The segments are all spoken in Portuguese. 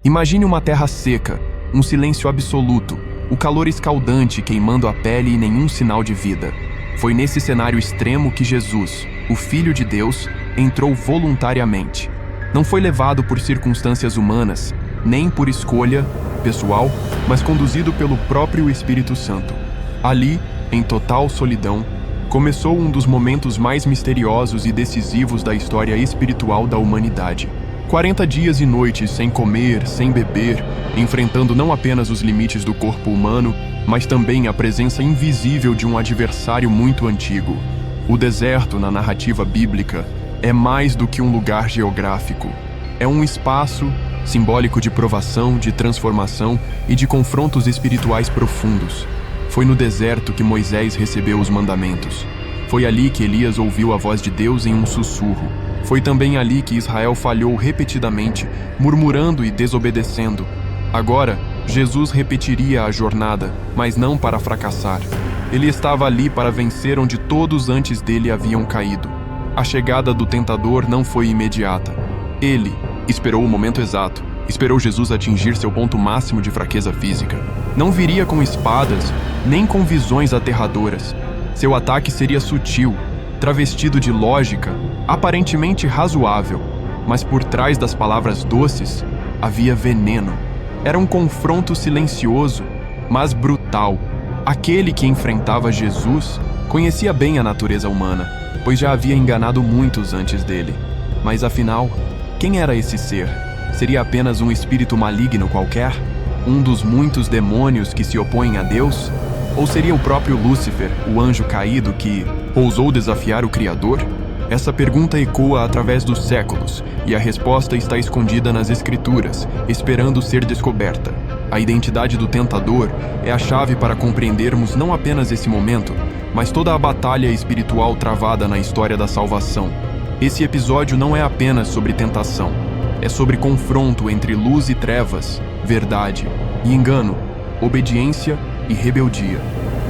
Imagine uma terra seca, um silêncio absoluto, o calor escaldante queimando a pele e nenhum sinal de vida. Foi nesse cenário extremo que Jesus, o Filho de Deus, entrou voluntariamente. Não foi levado por circunstâncias humanas, nem por escolha pessoal, mas conduzido pelo próprio Espírito Santo. Ali, em total solidão, começou um dos momentos mais misteriosos e decisivos da história espiritual da humanidade. 40 dias e noites sem comer, sem beber, enfrentando não apenas os limites do corpo humano, mas também a presença invisível de um adversário muito antigo. O deserto, na narrativa bíblica, é mais do que um lugar geográfico. É um espaço simbólico de provação, de transformação e de confrontos espirituais profundos. Foi no deserto que Moisés recebeu os mandamentos. Foi ali que Elias ouviu a voz de Deus em um sussurro. Foi também ali que Israel falhou repetidamente, murmurando e desobedecendo. Agora, Jesus repetiria a jornada, mas não para fracassar. Ele estava ali para vencer onde todos antes dele haviam caído. A chegada do tentador não foi imediata. Ele esperou o momento exato, esperou Jesus atingir seu ponto máximo de fraqueza física. Não viria com espadas, nem com visões aterradoras. Seu ataque seria sutil, travestido de lógica, aparentemente razoável, mas por trás das palavras doces havia veneno. Era um confronto silencioso, mas brutal. Aquele que enfrentava Jesus conhecia bem a natureza humana, pois já havia enganado muitos antes dele. Mas afinal, quem era esse ser? Seria apenas um espírito maligno qualquer? Um dos muitos demônios que se opõem a Deus? Ou seria o próprio Lúcifer, o anjo caído que ousou desafiar o Criador? Essa pergunta ecoa através dos séculos, e a resposta está escondida nas Escrituras, esperando ser descoberta. A identidade do tentador é a chave para compreendermos não apenas esse momento, mas toda a batalha espiritual travada na história da salvação. Esse episódio não é apenas sobre tentação, é sobre confronto entre luz e trevas, verdade e engano, obediência e rebeldia.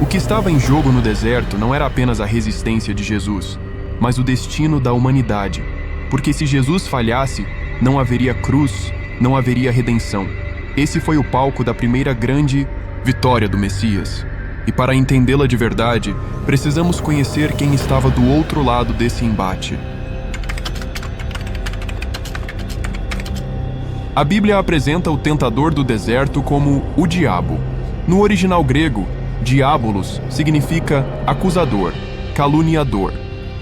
O que estava em jogo no deserto não era apenas a resistência de Jesus, mas o destino da humanidade. Porque se Jesus falhasse, não haveria cruz, não haveria redenção. Esse foi o palco da primeira grande vitória do Messias. E para entendê-la de verdade, precisamos conhecer quem estava do outro lado desse embate. A Bíblia apresenta o tentador do deserto como o diabo. No original grego, diabolos significa acusador, caluniador.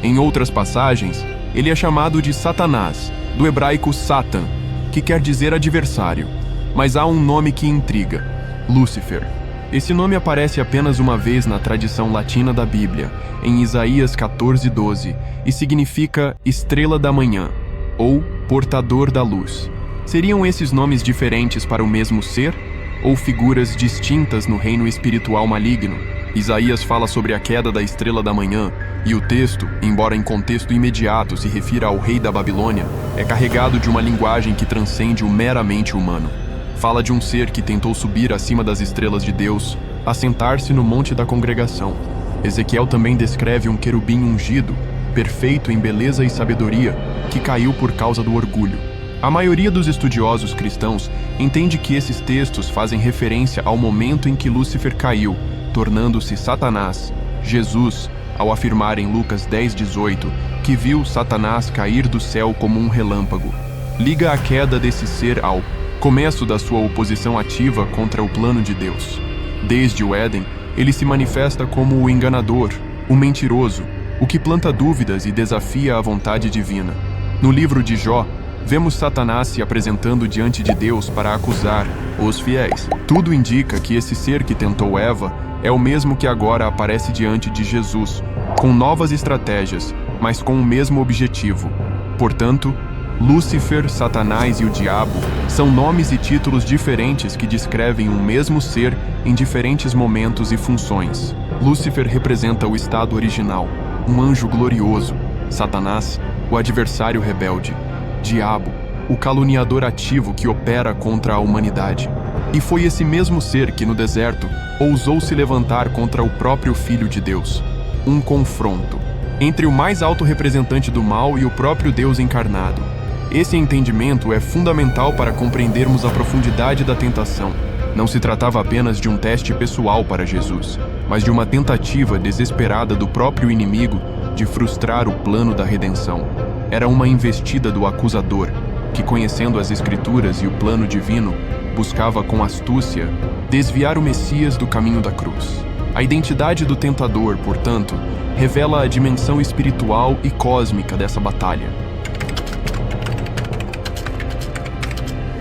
Em outras passagens, ele é chamado de Satanás, do hebraico Satan, que quer dizer adversário. Mas há um nome que intriga: Lúcifer. Esse nome aparece apenas uma vez na tradição latina da Bíblia, em Isaías 14:12, e significa estrela da manhã, ou portador da luz. Seriam esses nomes diferentes para o mesmo ser, ou figuras distintas no reino espiritual maligno? Isaías fala sobre a queda da estrela da manhã, e o texto, embora em contexto imediato se refira ao rei da Babilônia, é carregado de uma linguagem que transcende o meramente humano. Fala de um ser que tentou subir acima das estrelas de Deus, assentar-se no monte da congregação. Ezequiel também descreve um querubim ungido, perfeito em beleza e sabedoria, que caiu por causa do orgulho. A maioria dos estudiosos cristãos entende que esses textos fazem referência ao momento em que Lúcifer caiu, tornando-se Satanás. Jesus, ao afirmar em Lucas 10:18 que viu Satanás cair do céu como um relâmpago, liga a queda desse ser ao começo da sua oposição ativa contra o plano de Deus. Desde o Éden, ele se manifesta como o enganador, o mentiroso, o que planta dúvidas e desafia a vontade divina. No livro de Jó, vemos Satanás se apresentando diante de Deus para acusar os fiéis. Tudo indica que esse ser que tentou Eva é o mesmo que agora aparece diante de Jesus, com novas estratégias, mas com o mesmo objetivo. Portanto, Lúcifer, Satanás e o Diabo são nomes e títulos diferentes que descrevem um mesmo ser em diferentes momentos e funções. Lúcifer representa o estado original, um anjo glorioso. Satanás, o adversário rebelde. Diabo, o caluniador ativo que opera contra a humanidade. E foi esse mesmo ser que no deserto ousou se levantar contra o próprio Filho de Deus. Um confronto entre o mais alto representante do mal e o próprio Deus encarnado. Esse entendimento é fundamental para compreendermos a profundidade da tentação. Não se tratava apenas de um teste pessoal para Jesus, mas de uma tentativa desesperada do próprio inimigo de frustrar o plano da redenção. Era uma investida do acusador, que, conhecendo as Escrituras e o plano divino, buscava com astúcia desviar o Messias do caminho da cruz. A identidade do tentador, portanto, revela a dimensão espiritual e cósmica dessa batalha.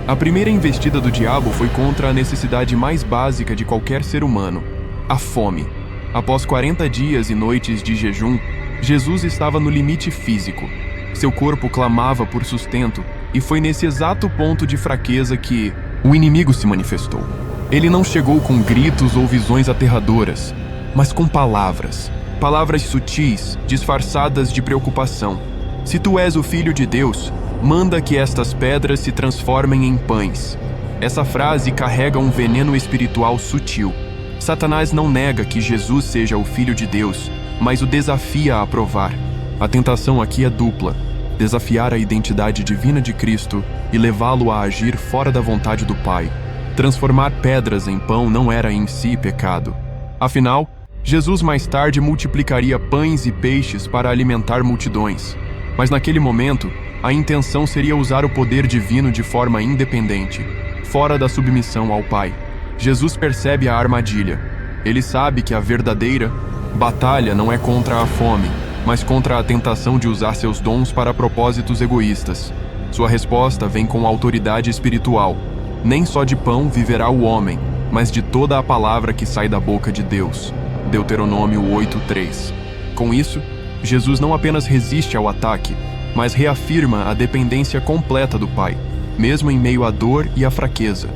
A primeira investida do diabo foi contra a necessidade mais básica de qualquer ser humano, a fome. Após 40 dias e noites de jejum, Jesus estava no limite físico. Seu corpo clamava por sustento, e foi nesse exato ponto de fraqueza que o inimigo se manifestou. Ele não chegou com gritos ou visões aterradoras, mas com palavras. Palavras sutis, disfarçadas de preocupação. Se tu és o Filho de Deus, manda que estas pedras se transformem em pães. Essa frase carrega um veneno espiritual sutil. Satanás não nega que Jesus seja o Filho de Deus, mas o desafia a provar. A tentação aqui é dupla: desafiar a identidade divina de Cristo e levá-lo a agir fora da vontade do Pai. Transformar pedras em pão não era em si pecado. Afinal, Jesus mais tarde multiplicaria pães e peixes para alimentar multidões. Mas naquele momento, a intenção seria usar o poder divino de forma independente, fora da submissão ao Pai. Jesus percebe a armadilha. Ele sabe que a verdadeira batalha não é contra a fome, mas contra a tentação de usar seus dons para propósitos egoístas. Sua resposta vem com autoridade espiritual. Nem só de pão viverá o homem, mas de toda a palavra que sai da boca de Deus. Deuteronômio 8:3. Com isso, Jesus não apenas resiste ao ataque, mas reafirma a dependência completa do Pai, mesmo em meio à dor e à fraqueza.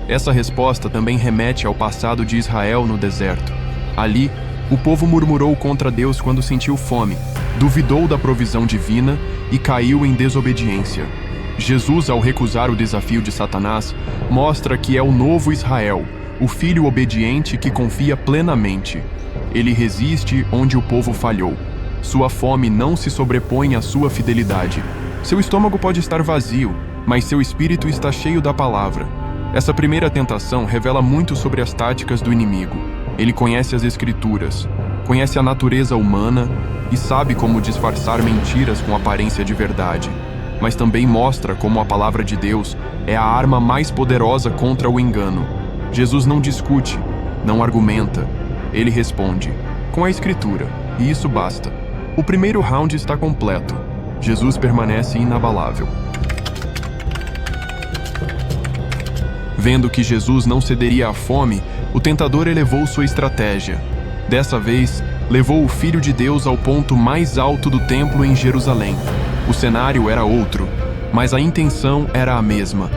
Essa resposta também remete ao passado de Israel no deserto. Ali, o povo murmurou contra Deus quando sentiu fome, duvidou da provisão divina e caiu em desobediência. Jesus, ao recusar o desafio de Satanás, mostra que é o novo Israel, o filho obediente que confia plenamente. Ele resiste onde o povo falhou. Sua fome não se sobrepõe à sua fidelidade. Seu estômago pode estar vazio, mas seu espírito está cheio da palavra. Essa primeira tentação revela muito sobre as táticas do inimigo. Ele conhece as Escrituras, conhece a natureza humana e sabe como disfarçar mentiras com aparência de verdade. Mas também mostra como a palavra de Deus é a arma mais poderosa contra o engano. Jesus não discute, não argumenta. Ele responde com a Escritura, e isso basta. O primeiro round está completo. Jesus permanece inabalável. Vendo que Jesus não cederia à fome, o tentador elevou sua estratégia. Dessa vez, levou o Filho de Deus ao ponto mais alto do templo em Jerusalém. O cenário era outro, mas a intenção era a mesma: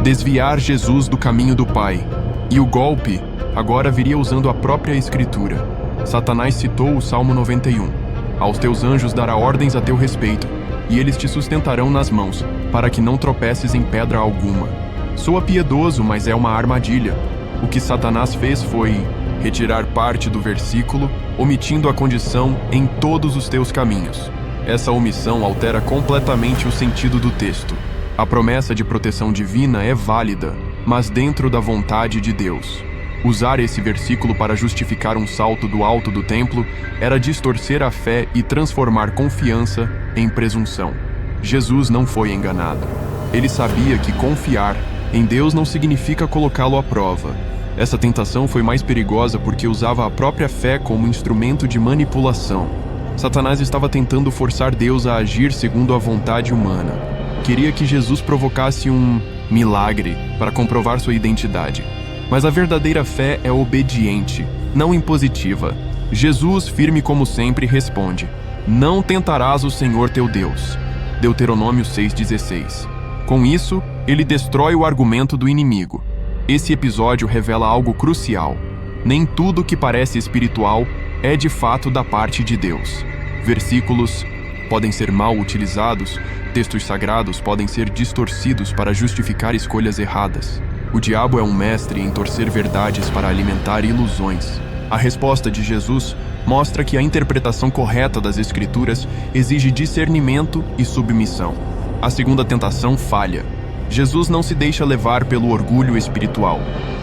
desviar Jesus do caminho do Pai. E o golpe agora viria usando a própria Escritura. Satanás citou o Salmo 91. Aos teus anjos dará ordens a teu respeito, e eles te sustentarão nas mãos, para que não tropeces em pedra alguma. Soa piedoso, mas é uma armadilha. O que Satanás fez foi retirar parte do versículo, omitindo a condição em todos os teus caminhos. Essa omissão altera completamente o sentido do texto. A promessa de proteção divina é válida, mas dentro da vontade de Deus. Usar esse versículo para justificar um salto do alto do templo era distorcer a fé e transformar confiança em presunção. Jesus não foi enganado. Ele sabia que confiar em Deus não significa colocá-lo à prova. Essa tentação foi mais perigosa porque usava a própria fé como instrumento de manipulação. Satanás estava tentando forçar Deus a agir segundo a vontade humana. Queria que Jesus provocasse um milagre para comprovar sua identidade. Mas a verdadeira fé é obediente, não impositiva. Jesus, firme como sempre, responde: não tentarás o Senhor teu Deus. Deuteronômio 6,16. Com isso, ele destrói o argumento do inimigo. Esse episódio revela algo crucial. Nem tudo que parece espiritual é de fato da parte de Deus. Versículos podem ser mal utilizados, textos sagrados podem ser distorcidos para justificar escolhas erradas. O diabo é um mestre em torcer verdades para alimentar ilusões. A resposta de Jesus mostra que a interpretação correta das Escrituras exige discernimento e submissão. A segunda tentação falha. Jesus não se deixa levar pelo orgulho espiritual.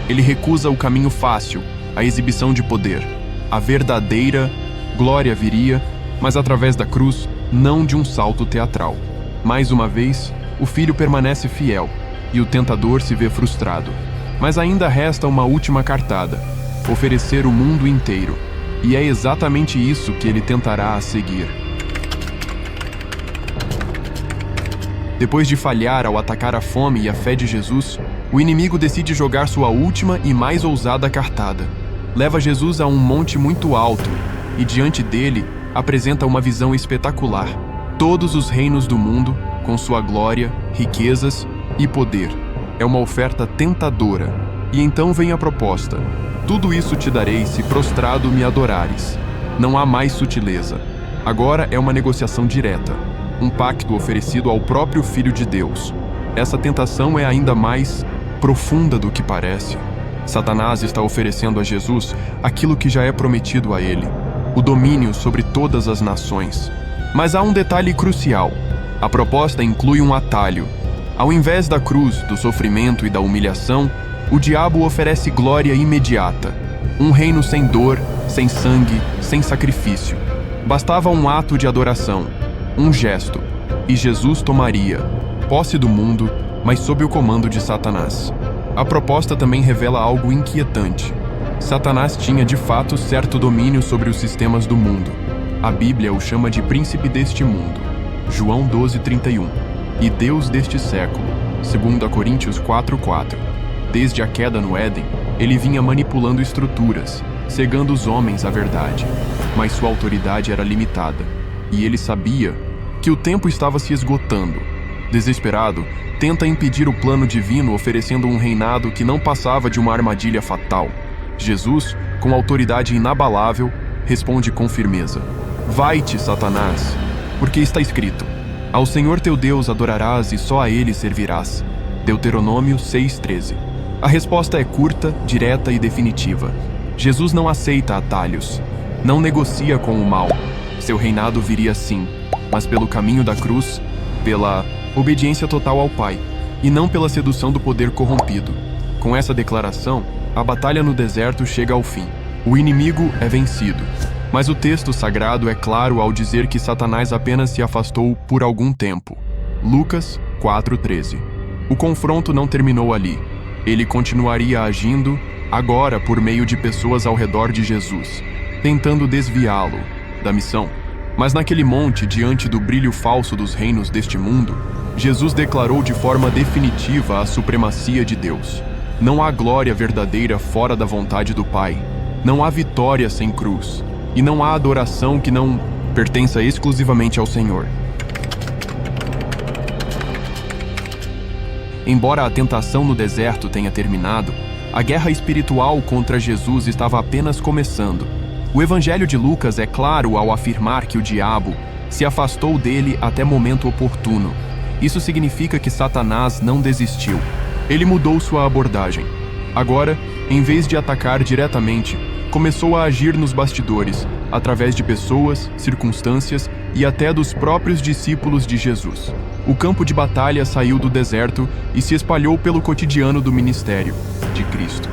Ele recusa o caminho fácil, a exibição de poder. A verdadeira glória viria, mas através da cruz, não de um salto teatral. Mais uma vez, o filho permanece fiel, e o tentador se vê frustrado. Mas ainda resta uma última cartada: oferecer o mundo inteiro. E é exatamente isso que ele tentará a seguir. Depois de falhar ao atacar a fome e a fé de Jesus, o inimigo decide jogar sua última e mais ousada cartada. Leva Jesus a um monte muito alto e, diante dele, apresenta uma visão espetacular. Todos os reinos do mundo, com sua glória, riquezas e poder. É uma oferta tentadora. E então vem a proposta: tudo isso te darei se prostrado me adorares. Não há mais sutileza. Agora é uma negociação direta. Um pacto oferecido ao próprio Filho de Deus. Essa tentação é ainda mais profunda do que parece. Satanás está oferecendo a Jesus aquilo que já é prometido a ele: o domínio sobre todas as nações. Mas há um detalhe crucial. A proposta inclui um atalho. Ao invés da cruz, do sofrimento e da humilhação, o diabo oferece glória imediata. Um reino sem dor, sem sangue, sem sacrifício. Bastava um ato de adoração, um gesto, e Jesus tomaria posse do mundo, mas sob o comando de Satanás. A proposta também revela algo inquietante. Satanás tinha de fato certo domínio sobre os sistemas do mundo. A Bíblia o chama de príncipe deste mundo, João 12:31, e Deus deste século, 2 Coríntios 4:4. Desde a queda no Éden, ele vinha manipulando estruturas, cegando os homens à verdade. Mas sua autoridade era limitada, e ele sabia que o tempo estava se esgotando. Desesperado, tenta impedir o plano divino oferecendo um reinado que não passava de uma armadilha fatal. Jesus, com autoridade inabalável, responde com firmeza: vai-te, Satanás, porque está escrito: ao Senhor teu Deus adorarás e só a ele servirás. Deuteronômio 6:13. A resposta é curta, direta e definitiva. Jesus não aceita atalhos, não negocia com o mal. Seu reinado viria sim, mas pelo caminho da cruz, pela obediência total ao Pai, e não pela sedução do poder corrompido. Com essa declaração, a batalha no deserto chega ao fim. O inimigo é vencido. Mas o texto sagrado é claro ao dizer que Satanás apenas se afastou por algum tempo. Lucas 4:13. O confronto não terminou ali. Ele continuaria agindo, agora por meio de pessoas ao redor de Jesus, tentando desviá-lo da missão. Mas naquele monte, diante do brilho falso dos reinos deste mundo, Jesus declarou de forma definitiva a supremacia de Deus. Não há glória verdadeira fora da vontade do Pai. Não há vitória sem cruz. E não há adoração que não pertença exclusivamente ao Senhor. Embora a tentação no deserto tenha terminado, a guerra espiritual contra Jesus estava apenas começando. O Evangelho de Lucas é claro ao afirmar que o diabo se afastou dele até momento oportuno. Isso significa que Satanás não desistiu. Ele mudou sua abordagem. Agora, em vez de atacar diretamente, começou a agir nos bastidores, através de pessoas, circunstâncias e até dos próprios discípulos de Jesus. O campo de batalha saiu do deserto e se espalhou pelo cotidiano do ministério de Cristo.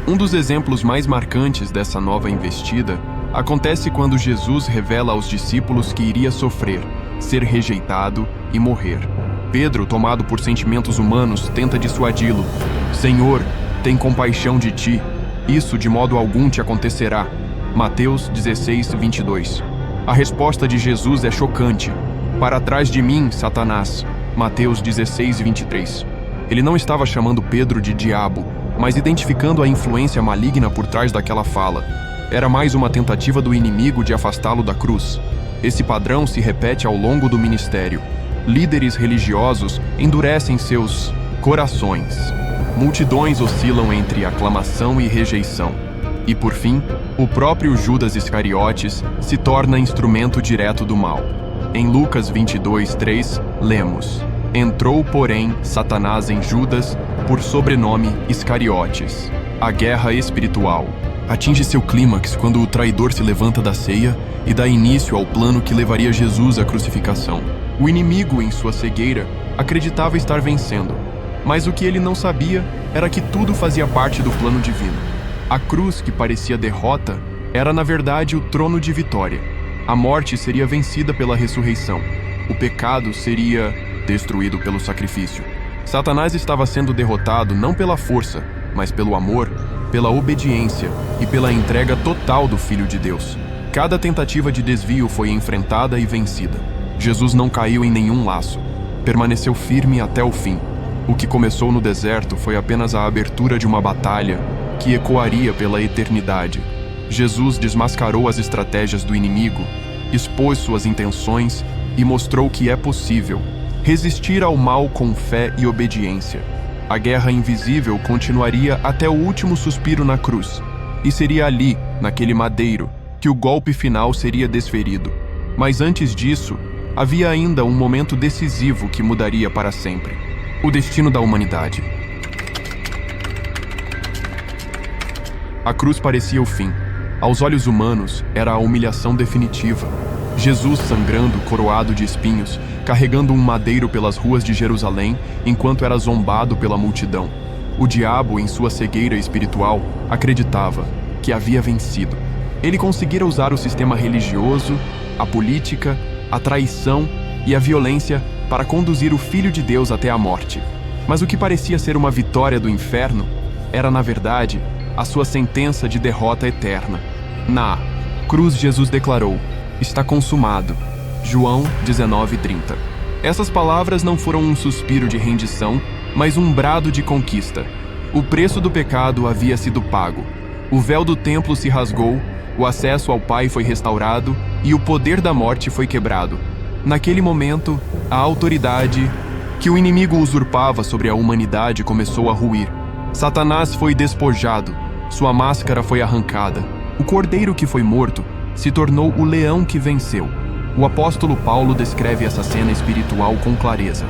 Um dos exemplos mais marcantes dessa nova investida acontece quando Jesus revela aos discípulos que iria sofrer, ser rejeitado e morrer. Pedro, tomado por sentimentos humanos, tenta dissuadi-lo. Senhor, tem compaixão de ti. Isso de modo algum te acontecerá. Mateus 16:22. A resposta de Jesus é chocante. Para trás de mim, Satanás. Mateus 16:23. Ele não estava chamando Pedro de diabo, mas identificando a influência maligna por trás daquela fala. Era mais uma tentativa do inimigo de afastá-lo da cruz. Esse padrão se repete ao longo do ministério. Líderes religiosos endurecem seus corações. Multidões oscilam entre aclamação e rejeição. E por fim, o próprio Judas Iscariotes se torna instrumento direto do mal. Em Lucas 22:3, lemos: entrou, porém, Satanás em Judas, por sobrenome Iscariotes. A guerra espiritual atinge seu clímax quando o traidor se levanta da ceia e dá início ao plano que levaria Jesus à crucificação. O inimigo, em sua cegueira, acreditava estar vencendo. Mas o que ele não sabia era que tudo fazia parte do plano divino. A cruz, que parecia derrota, era na verdade o trono de vitória. A morte seria vencida pela ressurreição. O pecado seria destruído pelo sacrifício. Satanás estava sendo derrotado não pela força, mas pelo amor, pela obediência e pela entrega total do Filho de Deus. Cada tentativa de desvio foi enfrentada e vencida. Jesus não caiu em nenhum laço. Permaneceu firme até o fim. O que começou no deserto foi apenas a abertura de uma batalha que ecoaria pela eternidade. Jesus desmascarou as estratégias do inimigo, expôs suas intenções e mostrou que é possível resistir ao mal com fé e obediência. A guerra invisível continuaria até o último suspiro na cruz, e seria ali, naquele madeiro, que o golpe final seria desferido. Mas antes disso, havia ainda um momento decisivo que mudaria para sempre: o destino da humanidade. A cruz parecia o fim. Aos olhos humanos, era a humilhação definitiva. Jesus sangrando, coroado de espinhos, carregando um madeiro pelas ruas de Jerusalém, enquanto era zombado pela multidão. O diabo, em sua cegueira espiritual, acreditava que havia vencido. Ele conseguira usar o sistema religioso, a política, a traição e a violência para conduzir o Filho de Deus até a morte. Mas o que parecia ser uma vitória do inferno era, na verdade, a sua sentença de derrota eterna. Na cruz, Jesus declarou: "Está consumado." João 19:30. Essas palavras não foram um suspiro de rendição, mas um brado de conquista. O preço do pecado havia sido pago. O véu do templo se rasgou, o acesso ao Pai foi restaurado e o poder da morte foi quebrado. Naquele momento, a autoridade que o inimigo usurpava sobre a humanidade começou a ruir. Satanás foi despojado, sua máscara foi arrancada. O cordeiro que foi morto se tornou o leão que venceu. O apóstolo Paulo descreve essa cena espiritual com clareza.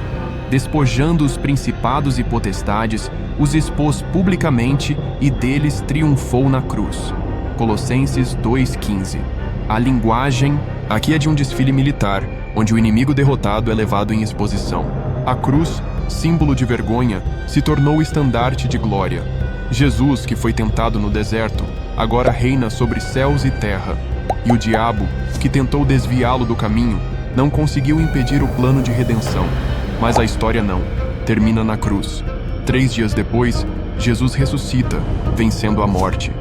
Despojando os principados e potestades, os expôs publicamente e deles triunfou na cruz. Colossenses 2:15. A linguagem aqui é de um desfile militar, onde o inimigo derrotado é levado em exposição. A cruz, símbolo de vergonha, se tornou estandarte de glória. Jesus, que foi tentado no deserto, agora reina sobre céus e terra. E o diabo, que tentou desviá-lo do caminho, não conseguiu impedir o plano de redenção. Mas a história não. Termina na cruz. 3 dias depois, Jesus ressuscita, vencendo a morte.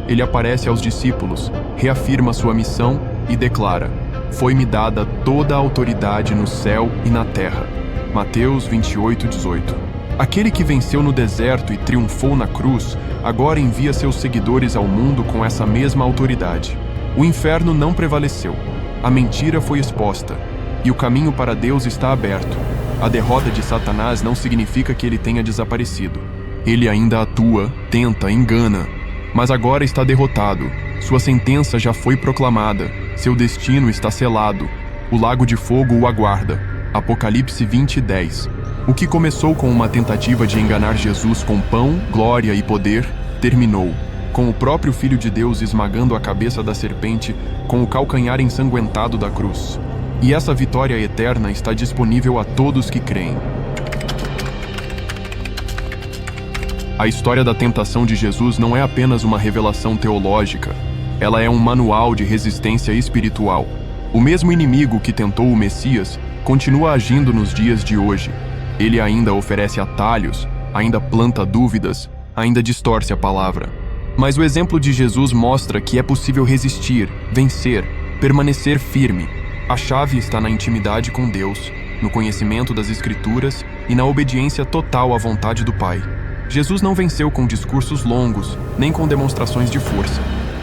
Ele aparece aos discípulos, reafirma sua missão e declara: "Foi-me dada toda a autoridade no céu e na terra." Mateus 28:18. Aquele que venceu no deserto e triunfou na cruz, agora envia seus seguidores ao mundo com essa mesma autoridade. O inferno não prevaleceu, a mentira foi exposta, e o caminho para Deus está aberto. A derrota de Satanás não significa que ele tenha desaparecido. Ele ainda atua, tenta, engana, mas agora está derrotado. Sua sentença já foi proclamada, seu destino está selado. O lago de fogo o aguarda. Apocalipse 20:10. O que começou com uma tentativa de enganar Jesus com pão, glória e poder, terminou com o próprio Filho de Deus esmagando a cabeça da serpente com o calcanhar ensanguentado da cruz. E essa vitória eterna está disponível a todos que creem. A história da tentação de Jesus não é apenas uma revelação teológica, ela é um manual de resistência espiritual. O mesmo inimigo que tentou o Messias continua agindo nos dias de hoje. Ele ainda oferece atalhos, ainda planta dúvidas, ainda distorce a palavra. Mas o exemplo de Jesus mostra que é possível resistir, vencer, permanecer firme. A chave está na intimidade com Deus, no conhecimento das Escrituras e na obediência total à vontade do Pai. Jesus não venceu com discursos longos, nem com demonstrações de força.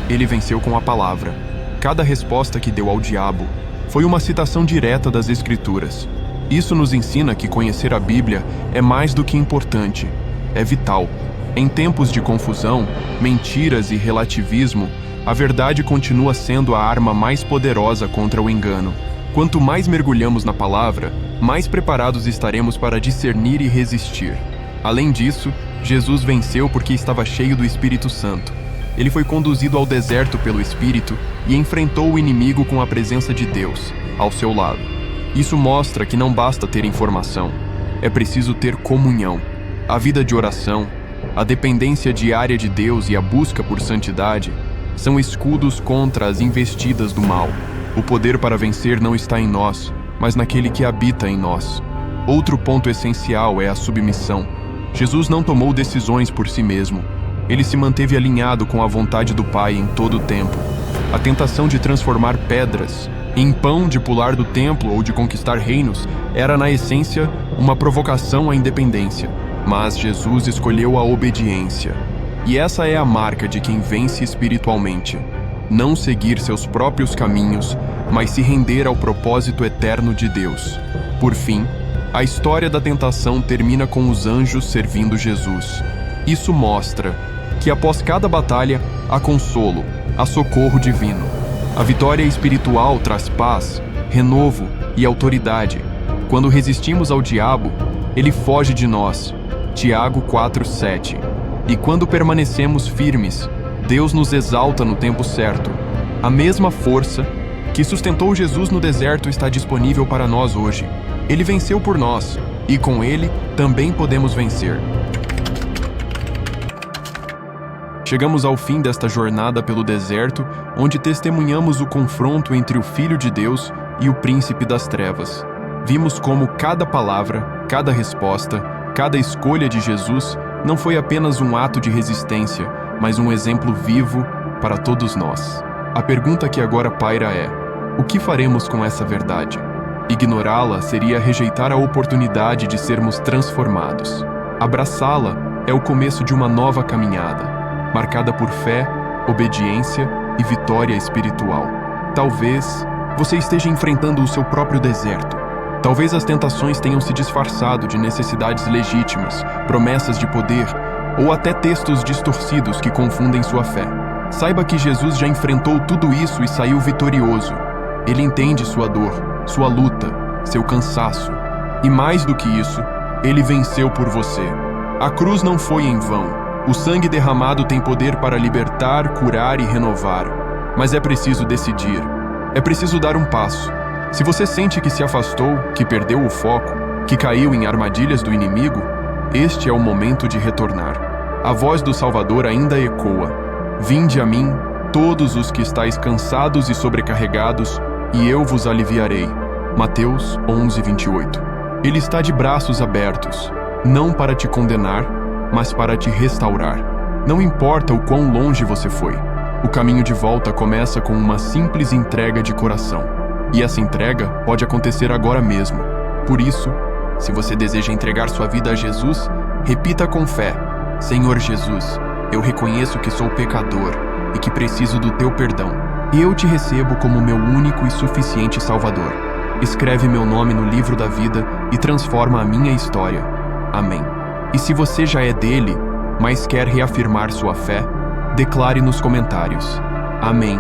Ele venceu com a palavra. Cada resposta que deu ao diabo foi uma citação direta das Escrituras. Isso nos ensina que conhecer a Bíblia é mais do que importante, é vital. Em tempos de confusão, mentiras e relativismo, a verdade continua sendo a arma mais poderosa contra o engano. Quanto mais mergulhamos na palavra, mais preparados estaremos para discernir e resistir. Além disso, Jesus venceu porque estava cheio do Espírito Santo. Ele foi conduzido ao deserto pelo Espírito e enfrentou o inimigo com a presença de Deus, ao seu lado. Isso mostra que não basta ter informação, é preciso ter comunhão. A vida de oração, a dependência diária de Deus e a busca por santidade são escudos contra as investidas do mal. O poder para vencer não está em nós, mas naquele que habita em nós. Outro ponto essencial é a submissão. Jesus não tomou decisões por si mesmo. Ele se manteve alinhado com a vontade do Pai em todo o tempo. A tentação de transformar pedras em pão, de pular do templo ou de conquistar reinos era, na essência, uma provocação à independência. Mas Jesus escolheu a obediência. E essa é a marca de quem vence espiritualmente. Não seguir seus próprios caminhos, mas se render ao propósito eterno de Deus. Por fim, a história da tentação termina com os anjos servindo Jesus. Isso mostra que após cada batalha há consolo, há socorro divino. A vitória espiritual traz paz, renovo e autoridade. Quando resistimos ao diabo, ele foge de nós. Tiago 4:7. E quando permanecemos firmes, Deus nos exalta no tempo certo. A mesma força que sustentou Jesus no deserto está disponível para nós hoje. Ele venceu por nós, e com ele também podemos vencer. Chegamos ao fim desta jornada pelo deserto, onde testemunhamos o confronto entre o Filho de Deus e o Príncipe das Trevas. Vimos como cada palavra, cada resposta, cada escolha de Jesus não foi apenas um ato de resistência, mas um exemplo vivo para todos nós. A pergunta que agora paira é: o que faremos com essa verdade? Ignorá-la seria rejeitar a oportunidade de sermos transformados. Abraçá-la é o começo de uma nova caminhada, marcada por fé, obediência e vitória espiritual. Talvez você esteja enfrentando o seu próprio deserto. Talvez as tentações tenham se disfarçado de necessidades legítimas, promessas de poder ou até textos distorcidos que confundem sua fé. Saiba que Jesus já enfrentou tudo isso e saiu vitorioso. Ele entende sua dor, sua luta, seu cansaço. E mais do que isso, ele venceu por você. A cruz não foi em vão. O sangue derramado tem poder para libertar, curar e renovar. Mas é preciso decidir. É preciso dar um passo. Se você sente que se afastou, que perdeu o foco, que caiu em armadilhas do inimigo, este é o momento de retornar. A voz do Salvador ainda ecoa: Vinde a mim, todos os que estáis cansados e sobrecarregados, e eu vos aliviarei. Mateus 11:28. Ele está de braços abertos, não para te condenar, mas para te restaurar. Não importa o quão longe você foi, o caminho de volta começa com uma simples entrega de coração. E essa entrega pode acontecer agora mesmo. Por isso, se você deseja entregar sua vida a Jesus, repita com fé: Senhor Jesus, eu reconheço que sou pecador e que preciso do teu perdão. E eu te recebo como meu único e suficiente Salvador. Escreve meu nome no livro da vida e transforma a minha história. Amém. E se você já é dele, mas quer reafirmar sua fé, declare nos comentários: Amém.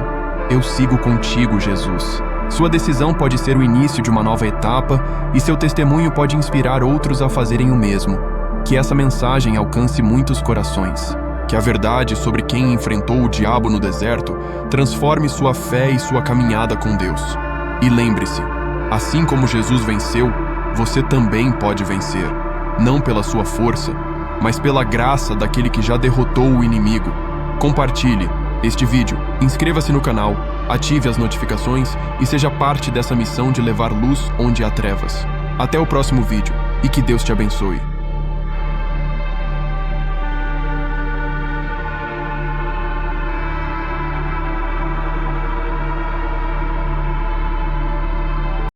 Eu sigo contigo, Jesus. Sua decisão pode ser o início de uma nova etapa e seu testemunho pode inspirar outros a fazerem o mesmo. Que essa mensagem alcance muitos corações. Que a verdade sobre quem enfrentou o diabo no deserto transforme sua fé e sua caminhada com Deus. E lembre-se, assim como Jesus venceu, você também pode vencer. Não pela sua força, mas pela graça daquele que já derrotou o inimigo. Compartilhe este vídeo, inscreva-se no canal, ative as notificações e seja parte dessa missão de levar luz onde há trevas. Até o próximo vídeo e que Deus te abençoe.